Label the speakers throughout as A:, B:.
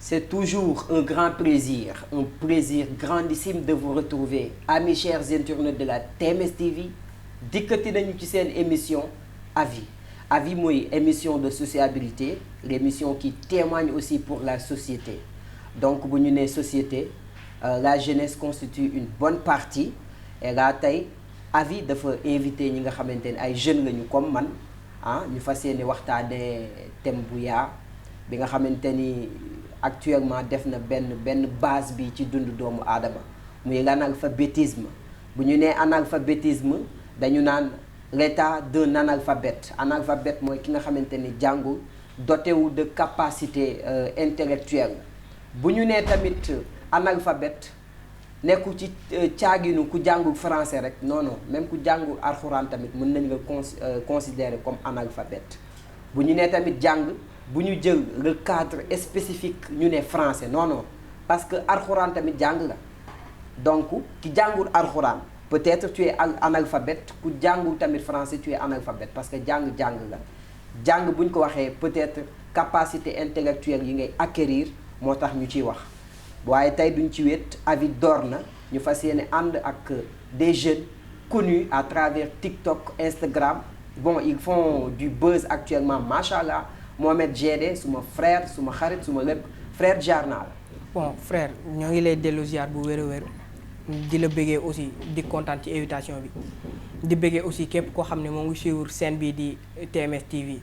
A: C'est toujours un grand plaisir, un plaisir grandissime de vous retrouver, amis chers internautes de la TMS TV. dikkati nañu ci seen émission Avis. Avis mooy émission de sociabilité, l'émission qui témoigne aussi pour la société. Donc bu ñu nee société, la jeunesse constitue une bonne partie. Et là tey Avis dafa invité ñi nga xamante ne ay jeunes lañu comme man ñu fas yéene waxtaanee thème bu yaa bi nga xamante ni actuellement def na benn base bi ci dundu doomu aadama muy l'analphabétisme. bu ñu nee analphabétisme dañu naan l'état d'un analphabète. Analphabète mooy ki nga xamante ni jàngul, doté wu de capacité intellectuelle. bu ñu nee tamit analphabète nekku ci caaginu ku jàngul français rek non même ku jàngul alxuraan tamit mën nañ nga considérer comme analphabète. bu ñu nee tamit jàng bu ñu jël le cadre spécifique ñu ne français non parce que alxuraan tamit jàng la. donc ki jàngul alxuraan peut-être tu es analphabète, ku jàngul tamit français tu es analphabète parce que jàng la. jàng bu ñu ko waxee peut-être capacité intellectuelle yi ngay acquérir moo tax ñu ciy wax. waaye tey duñ ci wét Avis door na ñu fas yéene ànd ak des jeunes connus à travers TikTok, Instagram. Bon, ils font du buzz actuellement, machallah. Mohamed GD suma frère suma xarit suma lépp frère jaar naa la.
B: Bon frère ñoo ngi lay dellu ziar bu wér a wér di la bëggee aussi di kontaan ci invitation bi di bëggee aussi képp koo xam ne moo ngi suivre chaîne bii di TMS TV.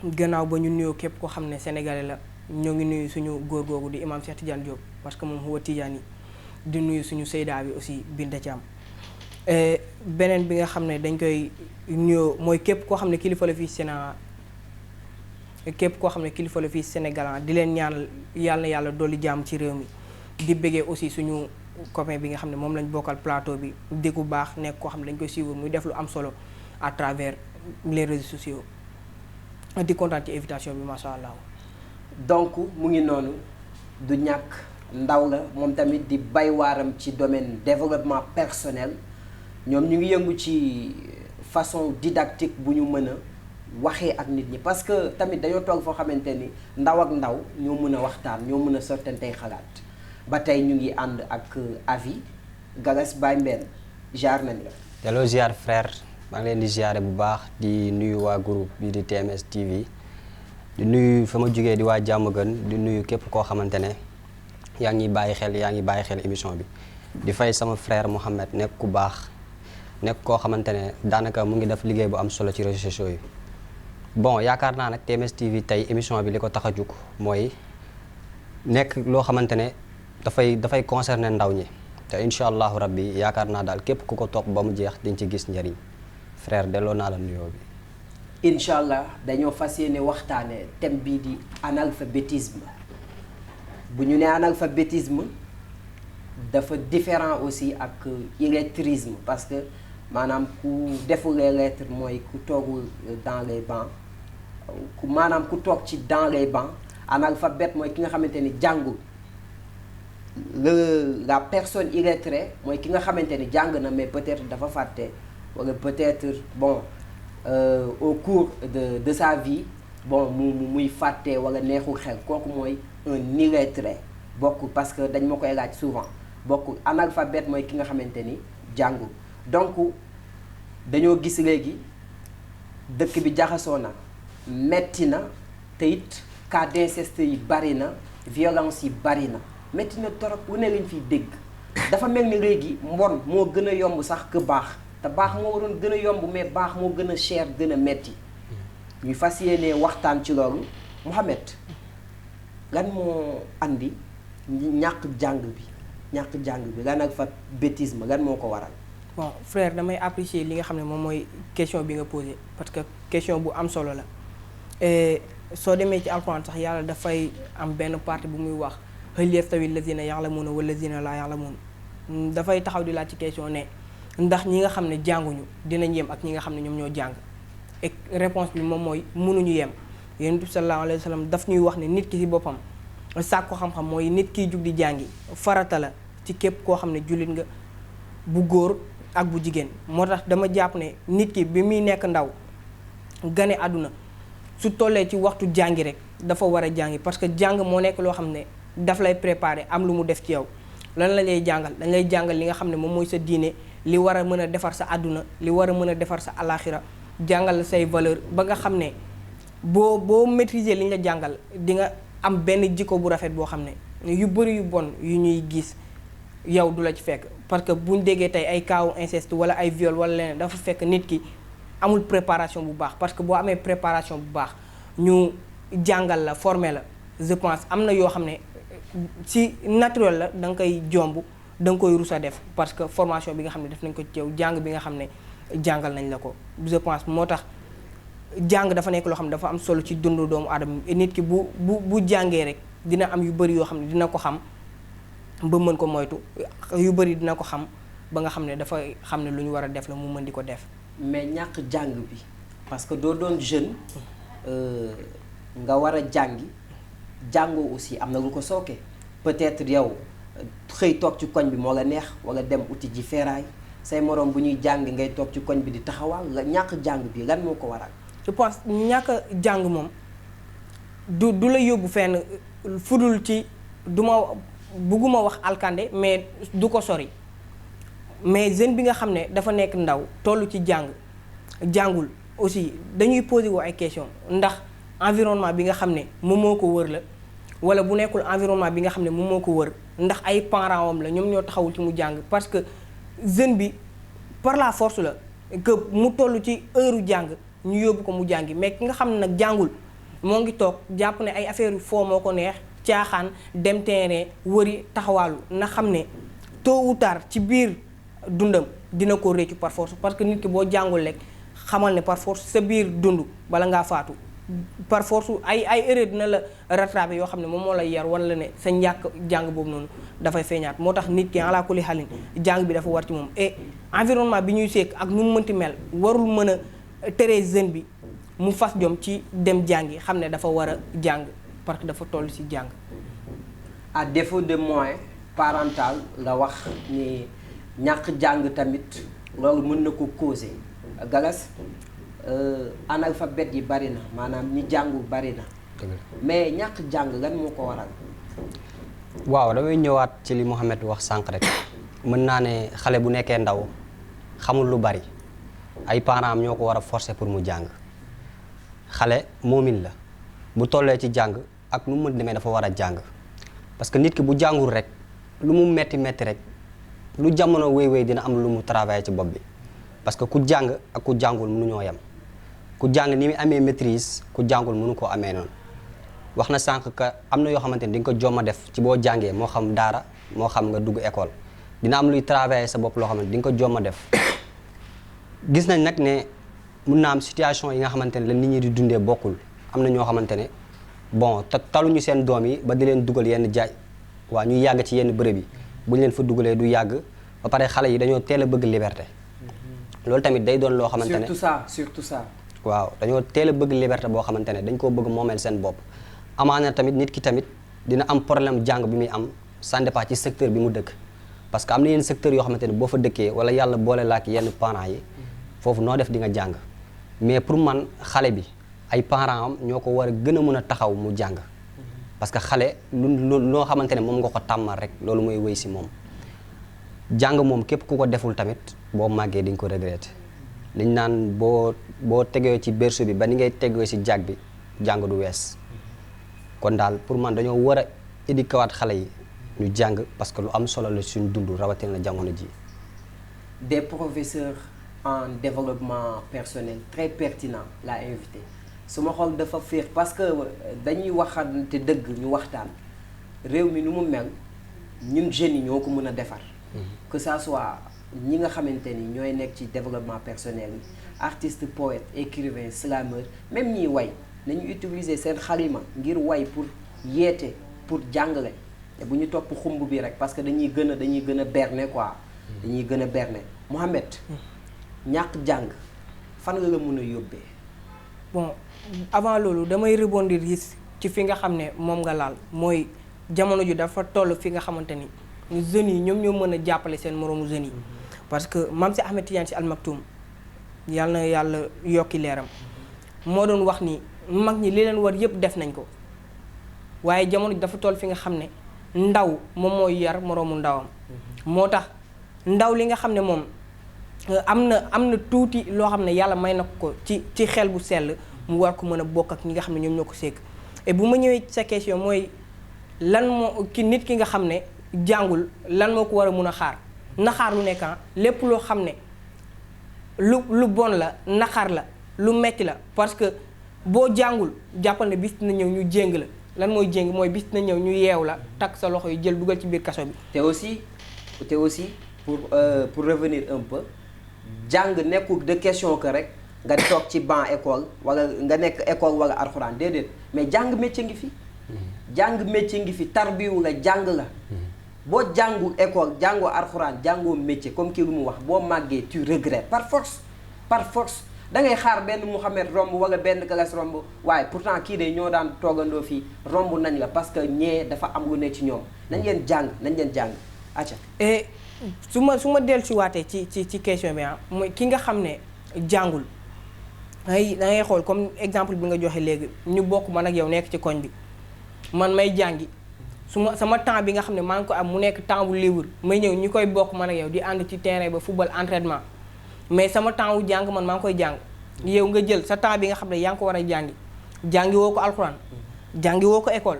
B: gannaaw ba ñu nuyoo képp koo xam ne sénégalais la ñoo ngi nuyu suñu góor googu di imam Cheikh Tidiane Diop parce que moom huwa Tidiane yi di nuyu suñu Seyda bi aussi Binta Thiam. beneen bi nga xam ne dañ koy nuyoo mooy képp koo xam ne kilifa la fii Sénégal di leen ñaanal yàlla dolli jàmm ci réew mi di bëggee aussi suñu copain bi nga xam ne moom lañ bokkal plateau bi di ku baax nekk koo xam ne dañ koy suivre muy def lu am solo à travers les réseaux sociaux di kontaan ci invitation bi macha allah.
A: donc mu ngi noonu du ñàkk ndaw la moom tamit di bay waaram ci domaine développement personnel. ñoom ñu ngi yëngu ci façon didactique bu ñu mën a waxee ak nit ñi parce que tamit dañoo toog foo xamante ni ndaw ak ndaw ñoo mën a waxtaan ñoo mën a sottantey xalaat ba tey ñu ngi ànd ak Avis. Galas Baye Mbène jaar nañ la.
C: delloo ziar frère maa ngi leen di ziare bu baax di nuyu waa groupe bi di TMS TV di nuyu fa ma jógee di waa Diamaguène di nuyu képp koo xamante ne yaa ngi bàyyi xel émission bi di fay sama frère Mohamed nekk ku baax. nekk koo xamante ne daanaka mu ngi def liggéey bu am solo ci réseaux sociaux yi. bon yaakaar naa nag TMS TV tey émission bi li ko tax a jug mooy nekk loo xamante ne dafay concerner ndaw ñi te incha allahu rabbi yaakaar naa daal képp ku ko topp ba mu jeex dañ ci gis njëriñ frère delloo naa la nuyoo bi.
A: incha allah dañoo fas yéene waxtaanee thème bii di analphabétisme. bu ñu nee analphabétisme dafa différent aussi ak illettrisme parce que. maanaam ku deful les lettres mooy ku toogul dans les bancs ku toog ci dans les bancs. Analphabète mooy ki nga xamante ni jàngul. la personne illettrée mooy ki nga xamante ni jàng na mais peut-être dafa fàtte wala peut-être bon au cours de sa vie bon muy fàtte wala neexul xel kooku mooy un illettré bokkul parce que dañ ma koy laaj souvent bokkul. Analphabète mooy ki nga xamante ni jàngul. donc dañoo gis léegi dëkk bi jaxasoo na metti na te it cas d'inceste yi bari na violence yi bari na metti na torop wu ne lañ fiy dégg. dafa mel ni léegi mbon moo gën a yomb sax que baax te baax moo waroon gën a yomb mais baax moo gën a cher gën a metti. ñuy fas yéene waxtaan ci loolu. Mohamed lan moo andi ñàkk jàng bi l'analphabétisme lan moo ko waral.
B: bon frère damay apprécier li nga xam ne moom mooy question bi nga posé parce que question bu am solo la soo demee ci alxuraan sax yàlla dafay am benn partie bu muy wax hal yastawi allazina ya'lamuna wallazina laa ya'lamun dafay taxaw di laaj ci question ne ndax ñi nga xam ne jànguñu dinañ yem ak ñi nga xam ne ñoom ñoo jàng et réponse bi moom mooy mënuñu yem. Yonent bi sallallahu alayhi wa sallam daf ñuy wax ne nit ki ci boppam sàkku xam-xam mooy nit kiy jug di jàngi farata la ci képp koo xam ne jullit nga bu góor ak bu jigéen. moo tax dama jàpp ne nit ki bi muy nekk ndaw gane àdduna su tollee ci waxtu jàngi rek dafa war a jàngi parce que jàng moo nekk loo xam ne daf lay préparer am lu mu def ci yow. lan la lay jàngal dañ lay jàngal li nga xam ne moom mooy sa diine li war a mën a defar sa àdduna li war a mën a defar sa alaxira jàngal say valeur ba nga xam ne boo maîtriser li ñu la jàngal di nga am benn jikko bu rafet boo xam ne yu bëri yu bon yu ñuy gis yow du la ci fekk parce que buñ déggee tey ay kaawu inceste wala ay viol wala leneen dafa fekk nit ki amul préparation bu baax parce que boo amee préparation bu baax ñu jàngal la former la je pense am na yoo xam ne si naturel la da nga koy jomb da nga koy rus a def parce que formation bi nga xam ne def nañ ko ci yow jàng bi nga xam ne jàngal nañ la ko je pense moo tax jàng dafa nekk loo xam ne dafa am solo ci dundu doomu aadama nit ki bu jàngee rek dina am yu bëri yoo xam ne dina ko xam ba mën ko moytu yu bëri dina ko xam ba nga xam ne dafa xam ne lu ñu war a def la mu mën di ko def.
A: mais ñàkk jàng bi parce que doo doon jeune nga war a jàngi jàngoo aussi am na lu ko sooke peut-être yow xëy toog ci koñ bi moo la neex wala dem uti ji feeraay say moroom bu ñuy jàng ngay toog ci koñ bi di taxawal la ñàkk jàng bi lan moo ko waral.
B: je pense ñàkk jàng moom du la yóbbu fenn fudul ci bugguma wax alkande mais du ko sori mais jeune bi nga xam ne dafa nekk ndaw toll ci jàngul aussi dañuy poser wu ay question ndax environnement bi nga xam ne moom moo ko wër la wala bu nekkul environnement bi nga xam ne moom moo ko wër ndax ay parents am la ñoom ñoo taxawul ci mu jàng parce que jeune bi par la force la que mu toll ci heure jàng ñu yóbbu ko mu jàngi mais ki nga xam ne nag jàngul moo ngi toog jàpp ne ay affaire yu foo moo ko neex caaxaan dem terrain wëri taxawaalu na xam ne tôt ou tard ci biir dundam dina ko réccu par force parce que nit ki boo jàngul rek xamal ne par force sa biir dund bala ngaa faatu par force ay erreur dina la rattraper yoo xam ne moom moo lay yar wan la ne sa ñàkk jàng boobu noonu dafay feeñaat moo tax nit ki ala kulli xalin jàng bi dafa war ci moom et environnement bi ñuy seek ak nu mu mënti mel warul mën a tere jeune bi mu fas jom ci dem jàngi xam ne dafa war a jàng parce que dafa toll ci jàng.
A: à défaut de moyens parental la wax ni ñàkk jàng tamit loolu mën na ko causer Galas analphabète yi bari na maanaam ñi jàngu bari na mais ñàkk jàng lan moo ko waral.
C: waaw damay ñëwaat ci li Mouhamed wax sànq rek mën naa ne xale bu nekkee ndaw xamul lu bari ay parents am ñoo ko war a forcer pour mu jàng xale moomin la bu tollee ci jàng ak nu mu mën demee dafa war a jàng parce que nit ki bu jàngul rek lu mu metti rek lu jamono wéy dina am lu mu travailler ci bopp bi parce que ku jàng ak ku jàngul mënuñoo yem ku jàng ni mu amee maîtrise ku jàngul mënu koo amee noonu wax na sànq que am na yoo xamante ni di nga ko jomma def ci boo jàngee moo xam daara moo xam nga dugg école dina am luy travailler sa bopp loo xamante ni di nga ko jomma def gis nañ nag ne mun naa am situation yi nga xamante ne la nit ñi di dundee bokkul am na ñoo xamante ne bon taluñu seen doom yi ba di leen dugal yenn jaay waa ñuy yàgg ci yenn bërëb yi bu ñu leen fa dugalee du yàgg ba pare xale yi dañoo teel a bëgg liberté loolu tamit day doon loo xamante ne
A: surtout ça
C: waaw dañoo teel a bëgg liberté boo xamante ne dañ koo bëgg moomeel seen bopp amaana tamit nit ki tamit dina am problème jàng bi muy am ça dépend ci secteur bi mu dëkk parce que am na yenn secteur yoo xamante ne boo fa dëkkee wala yàlla boole la ak yenn parents yi foofu noo def di nga jàng mais pour man xale bi ay parents am ñoo ko war a gën a mën a taxaw mu jàng parce que xale loo xamante ne moom nga ko tàmmal rek loolu mooy wéy si moom jàng moom képp ku ko deful tamit boo màggee di nga ko regretter liñ naan boo tegee ci berceau bi ba ni ngay tegee si jag bi jàng du wees kon daal pour man dañoo war a éduquer waat xale yi ñu jàng parce que lu am solo la suñu dund rawatina jamono ji.
A: Des professeurs en développement personnel très pertinent laa invité su ma xool dafa féex parce que dañuy waxante dëgg ñu waxtaan réew mi nu mu mel ñun jeunes yi ñoo ko mën a defar. que ça soit ñi nga xamante ni ñooy nekk ci développement personnel yi artiste poète écrivain slameur même ñiy way nañu utiliser seen xalima ngir way pour yeete pour jàngale te bu ñu topp xumb bi rek parce que dañuy gën a berne quoi. dañuy gën a berne Mouhamed ñàkk jàng fan nga la mën a yóbbee.
B: bon avant loolu damay rebondir ci fi nga xam ne moom nga laal mooy jamono ju dafa toll fi nga xamante ni jeunes yi ñoom ñoo mën a jàppale seen moroomu jeunes yi parce que Mame Cheikh Ahmed Tidiane Sy Al Maktoum yàlla na yàlla yokki leeram moo doon wax ni mag ñi li leen war yëpp def nañ ko waaye jamono ji dafa toll fi nga xam ne ndaw moom mooy yar moroomu ndawam. moo tax ndaw li nga xam ne moom am na tuuti loo xam ne yàlla may na ko ci xel bu sell mu war ko mën a bokk ak ñi nga xam ne ñoom ñoo ko sekk. et bu ma ñëwee ci sa question mooy lan moo nit ki nga xam ne jàngul lan moo ko war a mun a xaar naxaar lu nekk lépp loo xam ne lu bon la naxaar la lu metti la parce que boo jàngul jàppal ne bis na ñëw ñu jéng la lan mooy jéng mooy bis na ñëw ñu yeew la takk sa loxo yi jël dugal ci biir kaso bi.
A: te aussi pour revenir un peu jàng nekkul de question que rek nga toog ci banc école wala nga nekk école wala alxuraan déedéet mais jàng métier ngi fi. jàng métier ngi fi tarbiwu la jàng la. boo jàngul école jàngoo alxuraan jàngoo métier comme kii lu mu wax boo màggee tu regrettes par force da ngay xaar benn Mouhamed romb wala benn Galas romb waaye pourtant kii de ñoo daan toogandoo fii romb nañ la parce que ñee dafa am lu ne ci ñoom nañ leen jàng acca.
B: et su ma dellusiwaatee ci question bi mooy ki nga xam ne jàngul da ngay xool comme exemple bi nga joxe léegi ñu bokk man ak yow nekk ci koñ bi man may jàngi. sama temps bi nga xam ne maa ngi ko am mu nekk temps bu libre may ñëw ñu koy bokk man ak yow di ànd ci terrain ba football entraînement mais sama temps wu jàng man maa ngi koy jàng yow nga jël sa temps bi nga xam ne yaa ngi ko war a jàngi woo ko alxuraan jàngi woo ko école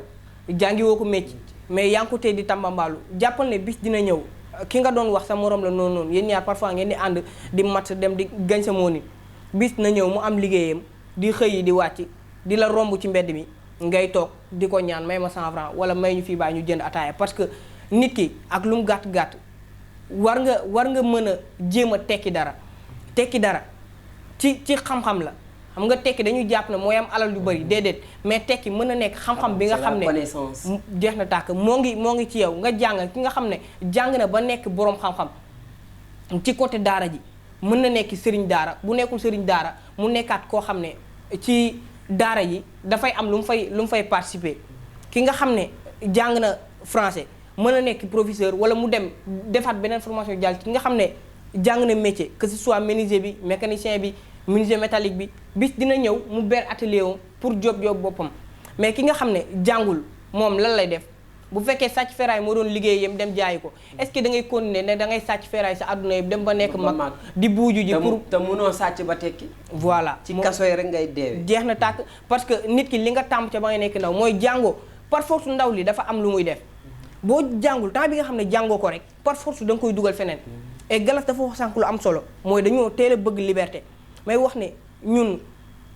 B: jàngi woo ko métier mais yaa ngi ko tey di tambambaalu jàppal ne bis dina ñëw ki nga doon wax sa morom la noonu yéen ñaar parfois ngeen di ànd di mat dem di gañ sa mooni bis na ñëw mu am liggéeyam di xëy yi di wàcc di la romb ci mbedd mi ngay toog di ko ñaan may ma 100 francs wala may ñu fii bàyyi ñu jënd ataaya parce que nit ki ak lu mu gàtt-gàtt war nga mën a jéem a tekki dara ci xam-xam la xam nga tekki dañuy jàpp ne mooy am alal yu bari déedéet mais tekki mën na nekk xam-xam bi nga xam ne jeex na tàkk moo ngi ci yow nga jàng ki nga xam ne jàng na ba nekk boroom xam-xam ci côté daara ji mën na nekk sëriñ daara bu nekkul sëriñ daara mu nekkaat koo xam ne ci daara yi dafay am lu mu fay participer ki nga xam ne jàng na français mën a nekk professeur wala mu dem defaat beneen formation jàll ki nga xam ne jàng na métier que ce soit menuisier bi mécanicien bi menuisier métallique bi bis dina ñëw mu ber atelier wu pour job boppam mais ki nga xam ne jàngul moom lan lay def bu fekkee sàcc ferraille moo doon liggéeyam dem jaayi ko est-ce que da ngay continuer ne da ngay sàcc ferraille sa àdduna yëpp dem ba nekk mag di buuju ji pour
A: te mënoo sàcc ba tekki
B: voilà
A: ci kaso yi rek ngay deewee
B: jeex na tàkk parce que nit ki li nga tàmm ca ba ngay nekk ndaw mooy jàngoo par force ndaw li dafa am lu muy def boo jàngul temps bi nga xam ne jàngoo ko rek par force da nga koy dugal feneen et Galas dafa wax sànq lu am solo mooy dañoo teel a bëgg liberté may wax ne ñun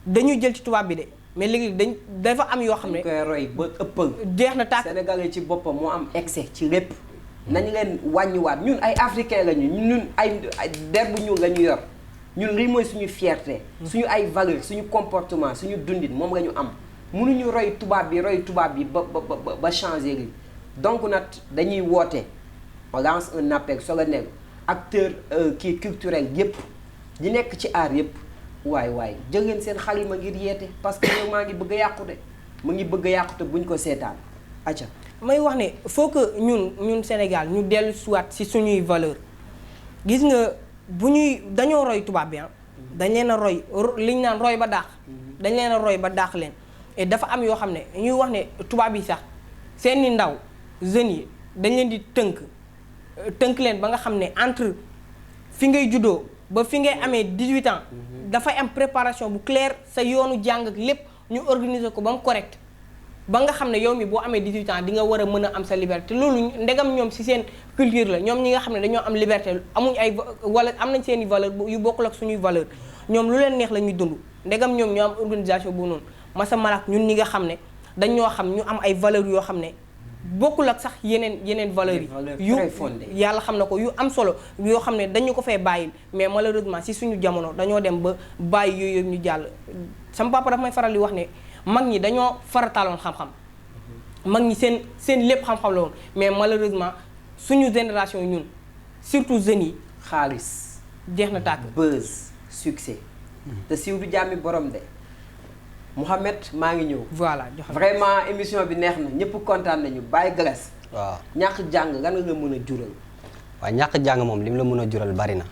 B: dañuy jël ci tubaab bi de mais léegi dafa am yoo xam ne
A: koy roy ba ëppal
B: jeex na tàkk
A: Sénégalais ci boppam moo am excès ci lépp nañu leen wàññiwaat ñun ay africain lañu ñun ay der bu ñuul la ñu yor ñun lii mooy suñu fierté suñu ay valeur suñu comportement suñu dundin moom la ñu am mënuñu roy tubaab bi ba changer li donc nag dañuy woote on lance un appel solennel acteur kii culturel yépp di nekk ci art yépp waay jël leen seen xalima ngir yeete parce que yow maa ngi bëgg a yàqu de mu ngi bëgg a yàqu te buñ ko seetaan acca
B: may wax ne faut que ñun Sénégal ñu dellu soit ci suñuy valeur gis nga dañoo roy tubaab bi dañ leen a roy liñ naan roy ba dàq dañ leen a roy ba dàq leen et dafa am yoo xam ne ñuy wax ne tubaab yi sax seeni ndaw jeunes yi dañ leen di tënk leen ba nga xam ne entre fi ngay juddoo ba fi ngay amee 18 ans dafay am préparation bu claire sa yoonu jàng ak lépp ñu organiser ko ba mu correct ba nga xam ne yow mi boo amee 18 ans di nga war a mën a am sa liberté loolu ndegam ñoom ci seen culture la ñoom ñi nga xam ne dañoo am liberté amuñ ay wala am nañ seen i valeur yu bokkul ak suñuy valeur ñoom lu leen neex la ñuy dund ndegam ñoom ñoo am organisation bu noonu masa malak ñun ñi nga xam ne dañoo xam ñu am ay valeur yoo xam ne bokkul ak sax yeneen valeurs yi yu yàlla xam na ko yu am solo yoo xam ne dañu ko fee bàyyil mais malheureusement ci suñu jamono dañoo dem ba bàyyi yooyu yëpp ñu jàll sama papa dafa may faral di wax ne mag ñi dañoo farataaloon xam-xam mag ñi seen lépp xam-xam la woon mais malheureusement suñu génération ñun surtout jeunes yi
A: xaalis
B: jeex na tàkk
A: buzz succès te siiw du jàmmi borom de Mouhamed maa ngi ñëw.
B: voilà
A: vraiment émission bi neex na ñëpp kontaan nañu bàyyi Galas.
C: waaw
A: ñàkk jàng lan nga mën a jural.
C: waaw ñàkk jàng moom li mu la mën a jural bari na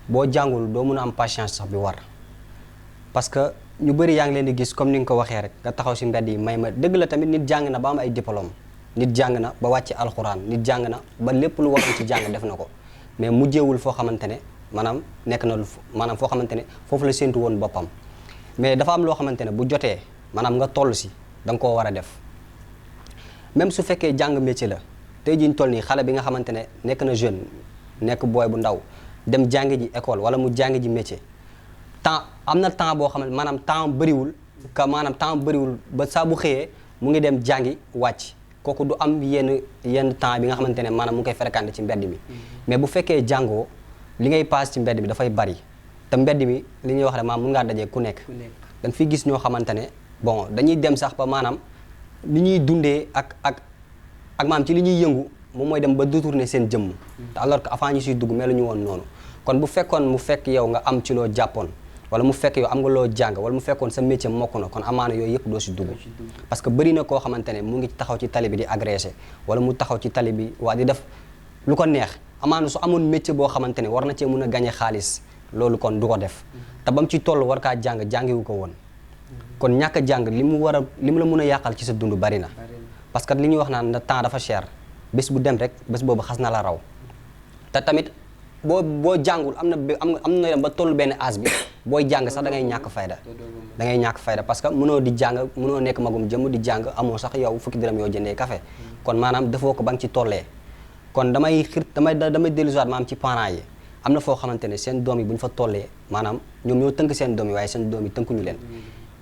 C: boo jàngul doo mën a am patience sax bi war parce que ñu bëri yaa ngi leen di gis comme ni nga ko waxee rek nga taxaw si mbedd yi may ma dëgg la tamit nit jàng na ba am ay diplôme nit jàng na ba wàcc alxuraan nit jàng na ba lépp lu waroon ci jàng def na ko mais mujjeewul foo xamante ne maanaam nekk na maanaam foo xamante ne foofu la séntu woon boppam mais dafa am loo xamante ne bu jotee maanaam nga toll si da nga koo war a def même su fekkee jàng métier la tey jii ñu toll nii xale bi nga xamante ne nekk na jeune nekk booy bu ndaw dem jàngi ji école wala mu jàngi ji métier temps am na temps boo xamante maanaam temps bëriwul ba saa bu xëyee mu ngi dem jàngi wàcc kooku du am yenn temps bi nga xamante ne maanaam mu ngi koy fréquenté ci mbedd mi mais bu fekkee jàngoo li ngay paas ci mbedd mi dafay bari te mbedd mi li ñuy wax rek maanaam mun ngaa dajee ku nekk da nga fiy gis ñoo xamante ne bon dañuy dem sax ba maanaam li ñuy dundee ak maanaam ci li ñuy yëngu moom mooy dem ba détourner seen jëmm te alors que avant ñu siy dugg melu ñu woon noonu kon bu fekkoon mu fekk yow nga am ci loo jàppoon wala mu fekk yow am nga loo jàng wala mu fekkoon sa métier mokk na kon amaana yooyu yëpp doo si dugg parce que bëri na koo xamante ne mu ngi taxaw ci tali bi di agressé wala mu taxaw ci tali bi waa di def lu ko neex amaana su amoon métier boo xamante ne war na cee mun a gañe xaalis loolu kon du ko def te ba mu ci toll war kaa jàngiwu ko woon kon ñàkk a jàng li mu la mun a yàqal ci sa dund bari na parce que li ñuy wax naan temps dafa cher bés bu dem rek bés boobu xas na la raw te tamit boo jàngul am na dem ba toll benn âge bi booy jàng sax da ngay ñàkk fayda parce que mënoo di jàng mënoo nekk magum jëm di jàng amoo sax yow fukki dërëm yoo jëndee café kon maanaam defoo ko ba nga ci tollee kon damay dellusiwaat maanaam ci parents yi am na foo xamante ne seen doom yi bu ñu fa tollee maanaam ñoom ñoo tënk seen doom yi waaye seen doom yi tënkuñu leen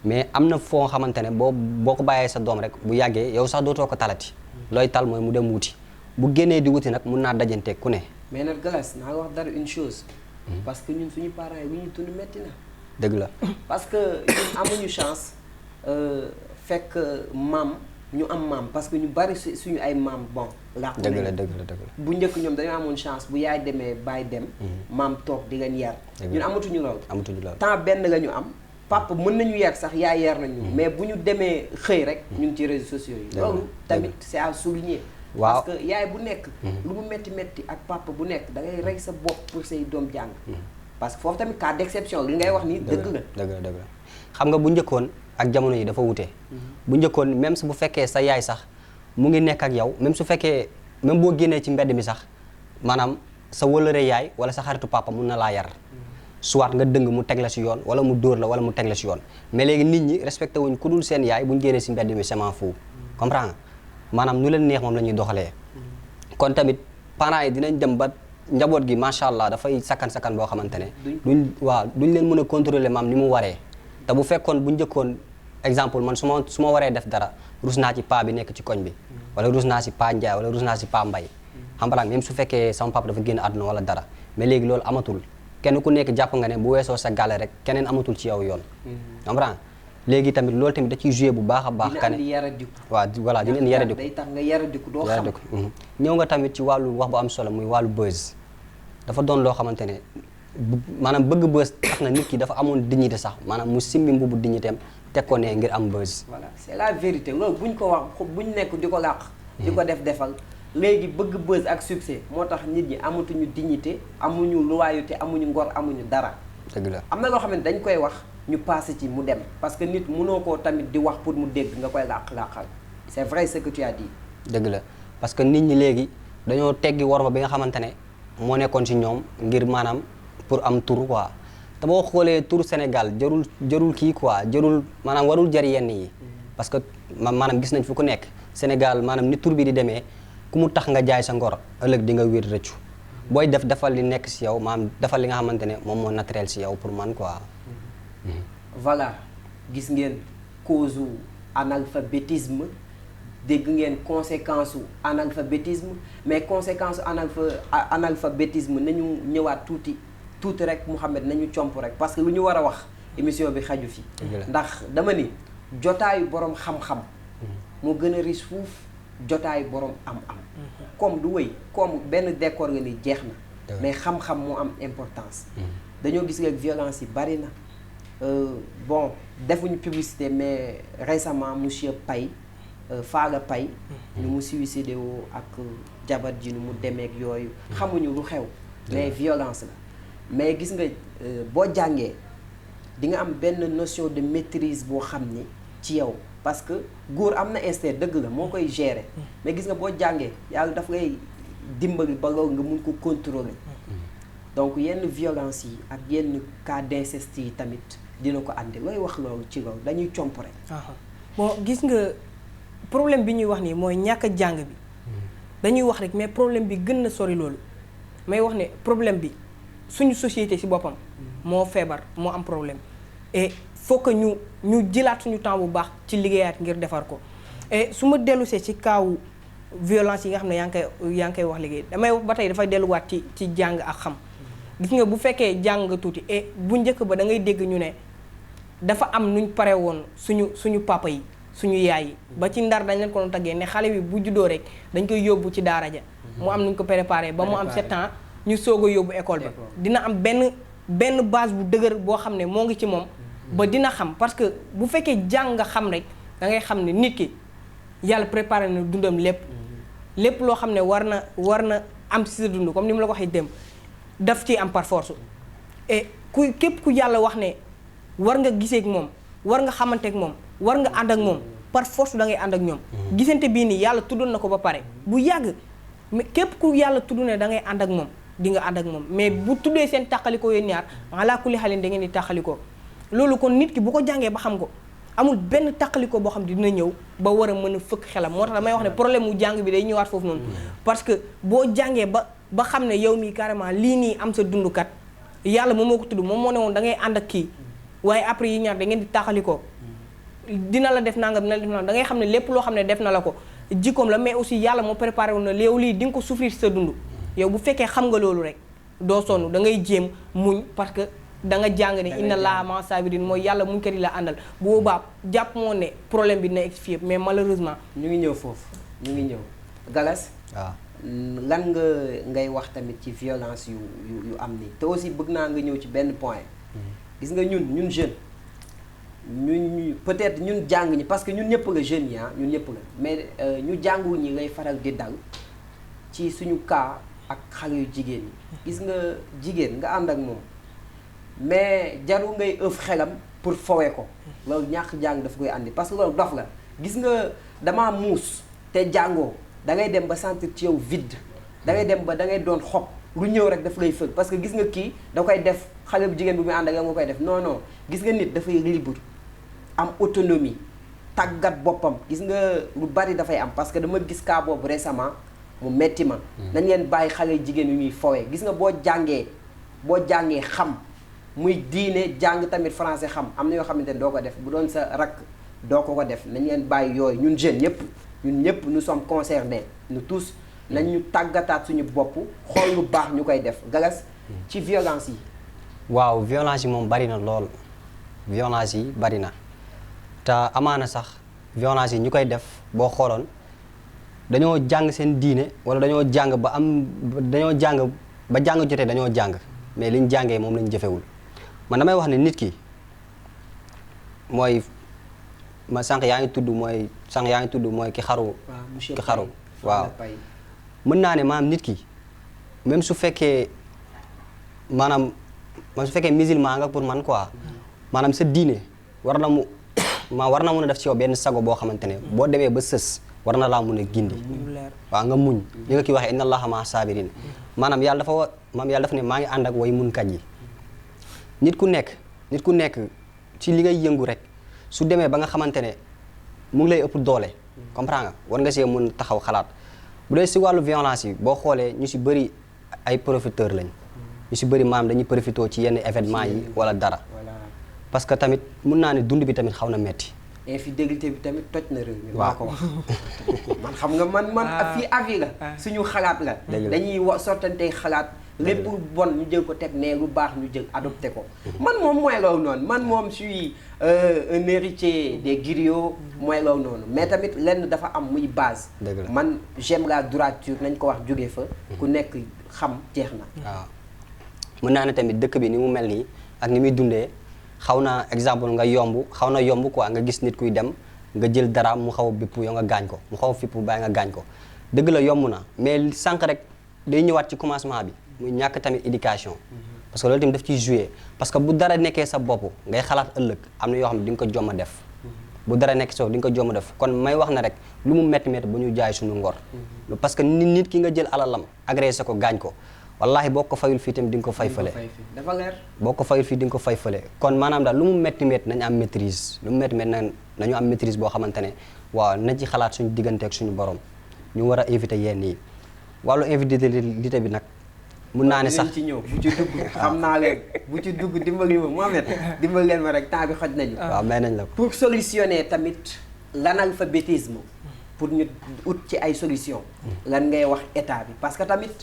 C: mais am na foo xamante ne boo ko bàyyee sa doom rek bu yàggee yow sax dootoo ko talati looy tal mooy mu dem wuti bu génnee di wuti nag mun naa dajante ku ne
A: mais nag Galas naa wax dara une chose parce que ñun suñu parents yi lu ñu tund metti na
C: dëgg la
A: parce que ñun amuñu chance fekk ñu am maam parce que ñu bari suñu ay maam bon làqu
C: dëgg la
A: bu njëkk ñoom dañoo amoon chance bu yaay demee bàyyi dem maam toog di leen yar ñun amatuñu loolu temps benn la ñu am papa mën nañu yar sax yaay yar nañu mais bu ñu demee xëy rek ñu ngi ci réseaux sociaux yi loolu tamit c'est à souligner
C: waaw
A: parce que yaay bu nekk lu mu metti ak papa bu nekk da ngay rey sa bopp pour say doom jàng parce que foofu tamit cas d'exception li ngay wax ni dëgg la
C: xam nga bu njëkkoon ak jamono yi dafa wute bu njëkkoon même bu fekkee sa yaay sax mu ngi nekk ak yow même boo génnee ci mbedd mi sax maanaam sa wëlëre yaay wala sa xaritu papa mun na laa yar soit nga dëng mu teg la si yoon wala mu dóor la wala mu teg la si yoon mais léegi nit ñi respecté wuñ ku dul seen yaay bu ñu génnee si mbedd mi sement fou comprends nga maanaam nu leen neex moom la ñuy doxalee kon tamit parents yi dinañ dem ba njaboot gi macha allah dafay sakkan boo xamante ne duñ leen mën a contrôler maam ni mu waree te bu fekkoon bu njëkkoon exemple man su ma waree def dara rus naa ci paa bi nekk ci koñ bi wala rus naa si paa Ndiaye wala rus naa si paa Mbay xam nga même su fekkee sama papa dafa génn àdduna wala dara mais léegi loolu amatul kenn ku nekk jàpp nga ne bu weesoo sa gàlle rek keneen amatul ci yow yoon xam nga léegi tamit loolu tamit da ciy joué bu baax a baax kane waaw voilà dina indi yaradiku
A: day tax nga yaradiku doo xam
C: ñëw nga tamit ci wàllu wax bu am solo muy wàllu buzz dafa doon loo xamante ne maanaam bëgg buzz tax na nit ki dafa amoon dignité sax maanaam mu simmi mbubu dignitéem teg ko ne ngir am buzz
A: voilà c'est la vérité loolu buñ ko wax buñ nekk di ko làq di ko defal léegi bëgg buzz ak succès moo tax nit ñi amatuñu dignité amuñu loyauté amuñu ngor amuñu dara
C: dëgg la
A: am na loo xamante dañ koy wax ñu passé ci mu dem parce que nit mënoo koo tamit di wax pour mu dégg nga koy làqal c'est vrai ce que tu as dit
C: dëgg la parce que nit ñi léegi dañoo teggi worma bi nga xamante ne moo nekkoon ci ñoom ngir maanaam pour am tur quoi te boo xoolee tur Sénégal jarul kii quoi jarul maanaam warul jar yenn yi parce que maanaam gis nañ fu ku nekk Sénégal maanaam ni tur bi di demee ku mu tax nga jaay sa ngor ëllëg di nga wér rëccu booy defal li nekk si yow maanaam defal li nga xamante ne moom moo naturel si yow pour man quoi
A: voilà gis ngeen cause u analphabétisme dégg ngeen conséquence u analphabétisme mais conséquence analphabétisme nañu ñëwaat tuuti rek Mouhamed nañu comp rek parce que lu ñu war a wax émission bi xaju fi ndax dama ni jotaayu borom xam-xam moo gën a riche fuuf jotaayu borom am-am comme du wëy comme benn décor nga ni jeex na mais xam-xam moo am importance dañoo gis nga violence yi bari na bon defuñu publicité mais récemment monsieur Paye Falla Paye ñu mu suicidé woo ak jabar ji nu mu demeek yooyu xamuñu lu xew mais violence la mais gis nga boo jàngee di nga am benn notion de maîtrise boo xam ni ci yow parce que góor am na instinct dëgg la moo koy gérer mais gis nga boo jàngee yàlla daf ngay dimbali ba loolu nga mun ko contrôler donc yenn violence yi ak yenn cas d'inceste yi tamit dina ko àndi looy wax loolu ci loolu dañuy comp rek.
B: bon gis nga problème bi ñuy wax nii mooy ñàkk a jàng bi dañuy wax rek mais problème bi gën na sori loolu may wax ne problème bi suñu société ci boppam moo feebar moo am problème et faut que ñu jëlaat suñu temps bu baax ci liggéeyaat ngir defar ko et su ma dellusee ci kaawu violence yi nga xam ne yaa ngi koy wax liggéey damay ba tey dafay delluwaat ci jàng ak xam gis nga bu fekkee jàng nga tuuti et bu njëkk ba da ngay dégg ñu ne dafa am nuñ pare woon suñu papa yi suñu yaay yi ba ci ndar dañ leen ko doon taggee ne xale bi bu juddoo rek dañ koy yóbbu ci daara ja mu am nuñ ko préparé ba mu am 7 ans ñu soog a yóbbu école ba dina am benn base bu dëgër boo xam ne moo ngi ci moom ba dina xam parce que bu fekkee jàng nga xam rek da ngay xam ne nit ki yàlla préparé na dundam lépp loo xam ne war na am ci sa dund comme ni mu la ko waxee dem daf ci am par force et képp ku yàlla wax ne war nga gisee ak moom war nga xamante ak moom war nga ànd ak moom par force da ngay ànd ak ñoom gisante bii nii yàlla tuddoon na ko ba pare bu yàgg mais képp ku yàlla tudd ne da ngay ànd ak moom di nga ànd ak moom mais bu tuddee seen tàqalikoo yéen ñaar ala kulli xalin da ngeen di tàqalikoo loolu kon nit ki bu ko jàngee ba xam ko amul benn tàqalikoo boo xam ne dina ñëw ba war a mën a fëkk xelam moo tax damay wax ne problème mu jàng bi day ñëwaat foofu noonu parce que boo jàngee ba xam ne yow mii carrément lii nii am sa dundukat yàlla moom moo ko tudd moom moo ne woon da ngay ànd ak kii waaye après yi ñaar da ngeen di tàqalikoo dina la def nangam dina la def nangam da ngay xam ne lépp loo xam ne def na la ko jikkoom la mais aussi yàlla moo préparé woon na yow lii di nga ko souffrir sa dund yow bu fekkee xam nga loolu rek doo sonn da ngay jéem muñ parce que da nga jàng ne inna Allaha ma'a sabirin mooy yàlla muñ kat yi la àndal bu boobaa jàpp moo ne problème bi dina expliquer mais malheureusement
A: ñu ngi ñëw foofu ñu ngi ñëw Galas
C: waaw
A: lan ngay wax tamit ci violence yu am nii te aussi bëgg naa nga ñëw ci benn point gis nga ñun jeune ñun peut-être ñun jàng ñi parce que ñun ñëpp la jeunes yi ñun ñëpp la mais ñu jàngul ñi ngay faral di dal ci suñu cas ak xale yu jigéen ñi gis nga jigéen nga ànd ak moom mais jarul ngay ëf xelam pour fowe ko loolu ñàkk jàng daf koy andi parce que loolu dof la gis nga damaa muus te jàngoo da ngay dem ba sentir ci yow vide da ngay dem ba da ngay doon xob lu ñëw rek daf lay fëgg parce que gis nga kii da koy def xale bu jigéen bu muy ànd ak yow nga koy def non gis nga nit dafay libre am autonomie tàggat boppam gis nga lu bari dafay am parce que dama gis cas boobu récemment mu metti ma nañ leen bàyyi xale jigéen yu ñuy fowee gis nga boo jàngee xam muy diine jàng tamit français xam am na yoo xamante ne doo ko def bu doon sa rakk doo ko def nañ leen bàyyi yooyu ñun jeunes ñun ñëpp nous sommes concernés nous tous nañ ñu tàggataat suñu bopp xool lu baax ñu koy def Galas ci violence yi
C: waaw violence yi moom bari na lool violence yi bari na te amaana sax violence yi ñu koy def boo xooloon dañoo jàng seen diine wala dañoo jàng ba jàng jotee dañoo jàng mais liñ jàngee moom lañ jëfewul man damay wax ne nit ki mooy ma sànq yaa ngi tudd mooy ki xaru waaw mën naa ne maanaam nit ki même su fekkee maanaam musulman nga pour man quoi maanaam sa diine war na mun a def ci yow benn sago boo xamante ne boo demee ba sës war na laa mun a gindi waaw nga muñ li nga kii waxee inna Allaha ma'a sabirin maanaam yàlla dafa ne maa ngi ànd ak way munkat yi nit ku nekk ci li ngay yëngu rek su demee ba nga xamante ne mu ngi lay ëpp doole comprends nga war nga see mun taxaw xalaat bu dee si wàllu violence yi boo xoolee ñu si bëri ay profiteurs lañ ñu si bëri maanaam dañuy profité ci yenn événement yi wala dara parce que tamit mun naa ne dund bi tamit xaw na metti
A: infidélité bi tamit toj na réew mi maa ko wax man xam nga man fii avis la suñu xalaat la dañuy sottante xalaat lépp bon ñu jël ko teg ne lu baax ñu jël adopté ko man moom mooy loolu noonu man moom suis un héritier des griots mooy loolu noonu mais tamit lenn dafa am muy base man j'aime la droiture nañ ko wax jóge fa ku nekk xam jeex na
C: waaw mën naa ne tamit dëkk bi ni mu mel nii ak ni muy dundee xaw na exemple nga yomb quoi nga gis nit kuy dem nga jël dara mu xaw a bipp yow nga gaañ ko mu xaw a fipp bàyyi nga gaañ ko dëgg la yomb na mais sànq rek day ñëwaat ci commencement bi muy ñàkk tamit éducation parce que loolu tamit daf ciy joué parce que bu dara nekkee sa bopp ngay xalaat ëllëg am na yoo xam ne di nga ko jomma def bu dara nekk soo di nga ko jomma def kon may wax na rek lu mu métti métti bu ñu jaay suñu ngor parce que nit ki nga jël alalam agressé ko gaañ ko wallahi boo ko fayul fii tamit di nga ko fay fële
A: dafa leer
C: boo ko fayul fii di nga ko fay fële kon maanaam daal lu mu métti métti nañu am maîtrise lu mu métti métti nañu am maîtrise boo xamante ne waaw nañ ci xalaat suñu diggante ak suñu borom ñu war a éviter yenn yi wàllu infidélité bi nag mun naa ne sax
A: ci ñëw bu ci dugg xam naa leen bu ci dugg dimbali ma Mohamed dimbali leen ma rek temps bi xoj nañu
C: waaw may nañ la ko
A: pour solutionner tamit l'analphabétisme pour ñu ut ci ay solution lan ngay wax état bi parce que tamit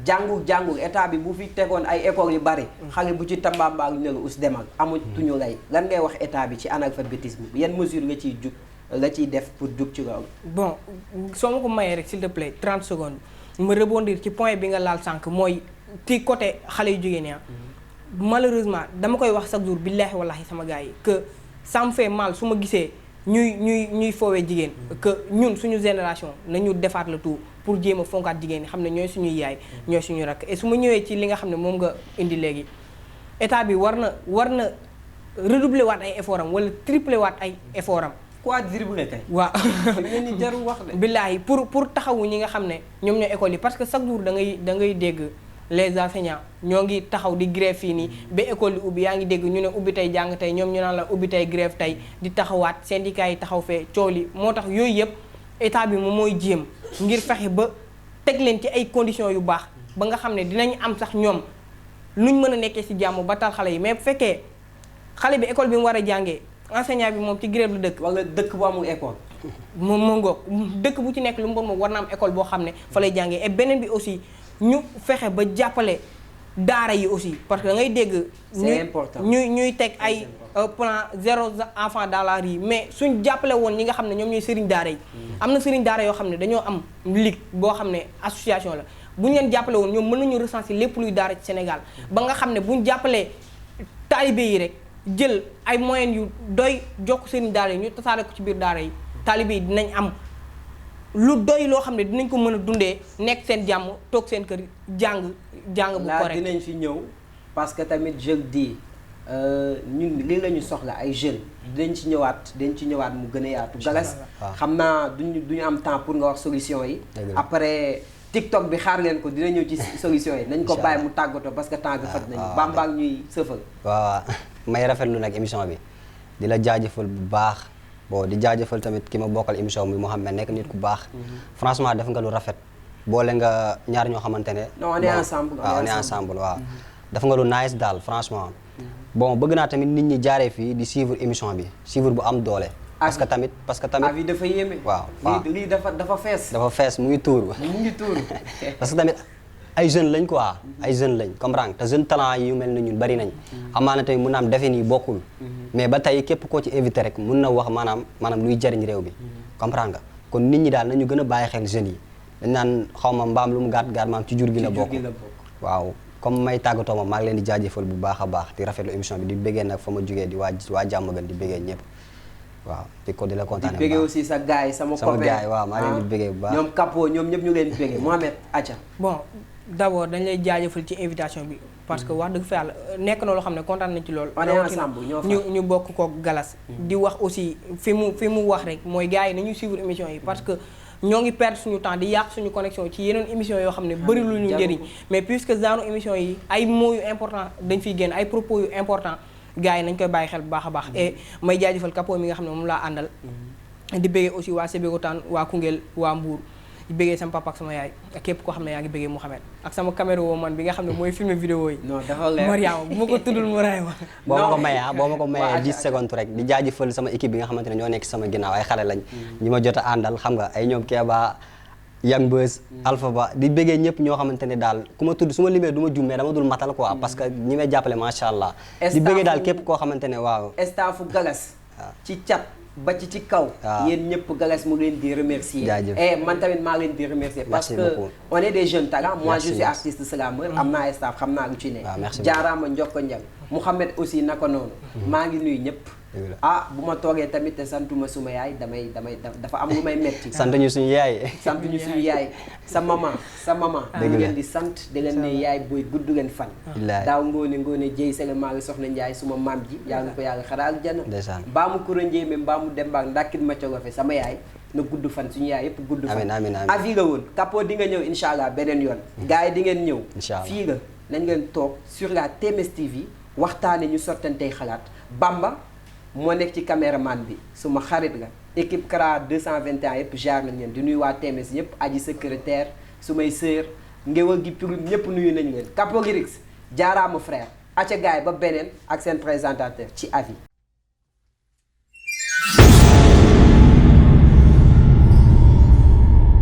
A: jàngu état bi bu fi tegoon ay écoles yu bari xale bu ci tambambaag ne la us demal amatuñu lay lan ngay wax état bi ci analphabétisme bi yan mesure nga ciy jug la ciy def pour jug ci loolu
B: bon soo ma ko mayee rek s'il te plaît 30 secondes ma rebondir ci point bi nga laal sànq mooy ci côté xale yu jigéen ñi malheureusement dama koy wax chaque jour billahi wallahi sama gars yi que ça me fait mal su ma gisee ñuy foowee jigéen que ñun suñu génération nañu defaat le tout pour jéem a fonkaat jigéen ñi xam ne ñooy suñuy yaay ñooy suñu rakk et su ma ñëwee ci li nga xam ne moom nga indi léegi état bi war na redoubler waat ay effort am wala tripler waat ay effort am
A: quadruplé kay
B: waaw
A: ngeen ni jarul wax de
B: billaahi pour taxawu ñi nga xam ne ñoom ñoo école yi parce que chaque jour da ngay dégg les enseignants ñoo ngi taxaw di grève fii nii ba école yi ubbi yaa ngi dégg ñu ne ubbi tey jàng tey ñoom ñu naan la ubbi tey grève tey di taxawaat syndicat yi taxaw fee coow li moo tax yooyu yëpp état bi moom mooy jéem ngir fexe ba teg leen ci ay conditions yu baax ba nga xam ne dinañ am sax ñoom luñ mën a nekkee ci jàmm ba tal xale yi mais bu fekkee xale bi école bi mu war a jàngee enseignant bi moom ci grève la dëkk
A: wala dëkk bu amul école
B: moom ngoog dëkk bu ci nekk lu mu bon moom war na am école boo xam ne fa lay jàngee et beneen bi aussi ñu fexe ba jàppale daara yi aussi parce que da ngay dégg ñuy teg ay plan 0 enfant dans la rue mais suñ jàppale woon ñi nga xam ne ñoom ñooy sëriñ daara yi am na sëriñ daara yoo xam ne dañoo am ligue boo xam ne association la bu ñu leen jàppale woon ñoom mën nañu recenser lépp luy daara ci Sénégal ba nga xam ne buñ jàppalee taalibe yi rek jël ay moyens yu doy jokk sëriñ daara yi ñu tasaare ko ci biir daara yi taalibe yi dinañ am lu doy loo xam ne dinañ ko mën a dundee nekk seen jàmm toog seen kër jàng bu correct
A: dinañ fi ñëw parce que tamit je le dis ñun lii la ñu soxla ay jeunes dañ ci ñëwaat mu gën a yaatu Galas xam naa duñu am temps pour nga wax solution yi après TikTok bi xaar leen ko dina ñëw ci solution yi nañ ko bàyyi mu tàggatoo parce que temps bi faj nañu bambaag ñuy sëfal
C: waaw may rafetlu nag émission bi di la jaajëfal bu baax bon di jaajëfal tamit ki ma bokkal émission bi Mouhamed nekk nit ku baax franchement def nga lu rafet boole nga ñaar ñoo xamante ne
A: non on est ensemble
C: waaw on est ensemble waaw def nga lu nice daal franchement bon bëgg naa tamit nit ñi jaaree fii di suivre émission bi suivre bu am doole parce que tamit
A: avis dafa yéeme
C: waaw
A: lii dafa fees
C: mu ngi tuur parce que tamit ay jeunes lañ quoi ay jeunes lañ comprendre te jeune talent yi yu mel ni ñun bari nañ amaana tamit mun na am defe nii bokkul mais ba tey képp koo ci invité rek mun na wax maanaam luy jariñ réew bi comprendre nga kon nit ñi daal nañu gën a bàyyi xel jeunes yi dañ naan xaw ma mbaam lu mu gàtt maam ci jur gi la bokk waaw comme may tàggatoo ma maa ngi leen di jaajëfal bu baax a baax di rafetlu émission bi di bëggee nag fa ma jógee di waa jàmm gën di bëggee ñëpp waaw di la kontaane
A: di bëggee aussi sa gars yi sama copain
C: gars yi waaw maa leen di bëggee bu baax
A: ñoom Capo ñoom ñëpp ñu leen di bëggee Mohamed Acha
B: bon d'abord dañ lay jaajëfal ci invitation bi parce que wax dëgg fa yàlla nekk na loo xam ne kontaan nañ ci loolu ñu bokk ko Galas di wax aussi fi mu wax rek mooy gars yi nañuy suivre émission yi parce que ñoo ngi perdre suñu temps di yàq suñu connexion ci yeneen émission yoo xam ne bëri lu ñu njëriñ mais puisque genre émission yi ay mots yu important dañ fiy génn ay propos yu important gars yi nañ koy bàyyi xel bu baax a baax et may jaajëfal Capo mi nga xam ne moom laa àndal di bëggee aussi waa Sébikotane waa Koungheul waa Mbour di bëggee sama papa ak sama yaay ak képp koo xam ne yaa ngi bëggee Mouhamed ak sama caméra woman bi nga xam ne mooy filmer vidéo yi Mariama bu ma ko tuddul mu raay ma
C: boo ma ko mayee 10 secondes rek di jaajëfal sama équipe bi nga xamante ne ñoo nekk sama ginnaaw ay xale lañ ñi ma jot a àndal xam nga ay ñoom Keba Young Buzz Alpha Ba di bëggee ñëpp ñoo xamante ne daal ku ma tudd su ma limee du ma jummee dama dul matal quoi parce que ñi may jàppale macha allah di bëggee daal képp koo xamante ne waaw
A: staffu Galas ci cat ba ci kaw yéen ñëpp Galas mu leen di remercier et man tamit maa leen di remercier parce que on est des jeunes talents moi je suis artiste slameur am naa staff xam naa lu ci ne jaaraama Njoko Njang Mouhamed aussi naka noonu maa ngi nuyu ñëpp ah bu ma toogee tamit te santuma suma yaay dafa am lu may metti.
C: sant ñu suñu yaay.
A: sant ñu suñu yaay sa maman.
C: dëgg la
A: leen di sant di leen ne yaay booy gudd leen fan. daaw ngoone jëy sele maa ngi soxna Njaay suma maam ji yàlla na ko yàlla xaraa ak jana.
C: ndeysaan
A: mbaa mu kura njéeme mbaa mu dem baak ndàkkit ma cogofe sama yaay na gudd fan suñu yaay yëpp gudd fan.
C: amiin
A: avis la woon Capo di nga ñëw incha allah beneen yoon. gars yi di ngeen ñëw.
C: incha allah
A: fii la nañ ngeen toog sur la TMS TV waxtaane ñu sottantey xalaat Bamba moo nekk ci caméraman bi suma xarit la équipe CRA 221 yëpp jaar nañ leen di nuyu waa TMS yëpp aji secrétaire sumay sœur ngéwal gi pirim ñëpp nuyu nañu leen Capo Girix jaaraama frère acca gaay ba beneen ak seen présentateur ci avis